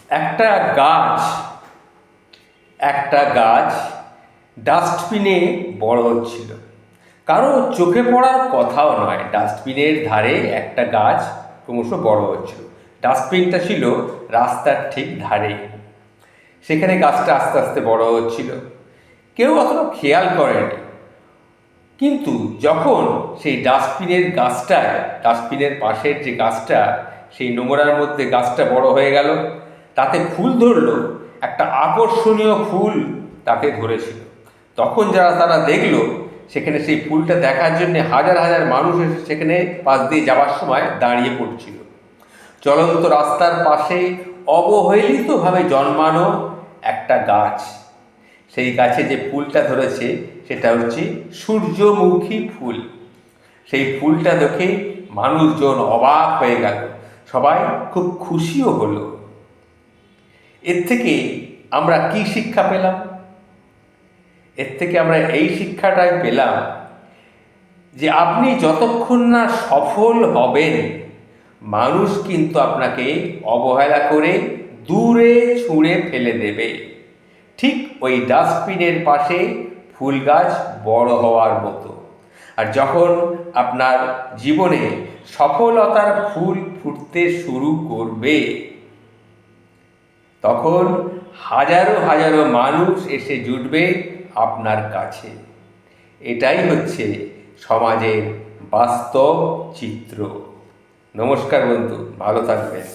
একটা গাছ একটা গাছ ডাস্টবিনে বড় হচ্ছিল। কারো চোখে পড়ার কথাও নয়, ডাস্টবিনের ধারে একটা গাছ ক্রমশ বড় হচ্ছিল। ডাস্টবিনটা ছিল রাস্তার ঠিক ধারে। সেখানে গাছটা আস্তে আস্তে বড় হচ্ছিল, কেউ অতটা খেয়াল করেনি। কিন্তু যখন সেই ডাস্টবিনের পাশের যে গাছটা, সেই নোংরার মধ্যে গাছটা বড় হয়ে গেল, তাতে ফুল ধরলো, একটা আকর্ষণীয় ফুল তাতে ধরেছিল। তখন তারা দেখলো, সেখানে সেই ফুলটা দেখার জন্য হাজার হাজার মানুষ এসে সেখানে পাশ দিয়ে যাওয়ার সময় দাঁড়িয়ে পড়ছিল। চলন্ত রাস্তার পাশে অবহেলিতভাবে জন্মানো একটা গাছ, সেই গাছে যে ফুলটা ধরেছে সেটা হচ্ছে সূর্যমুখী ফুল। সেই ফুলটা দেখে মানুষজন অবাক হয়ে গেল, সবাই খুব খুশিও হলো। এর থেকে আমরা কি শিক্ষা পেলাম? এর থেকে আমরা এই শিক্ষাটাই পেলাম যে আপনি যতক্ষণ না সফল হবেন, মানুষ কিন্তু আপনাকে অবহেলা করে দূরে ছুঁড়ে ফেলে দেবে, ঠিক ওই ডাস্টবিনের পাশে ফুল গাছ বড় হওয়ার মতো। আর যখন আপনার জীবনে সফলতার ফুল ফুটতে শুরু করবে, তখন হাজারো হাজারো মানুষ এসে জুটবে আপনার কাছে। এটাই হচ্ছে সমাজের বাস্তব চিত্র। নমস্কার বন্ধু, ভালো থাকবেন।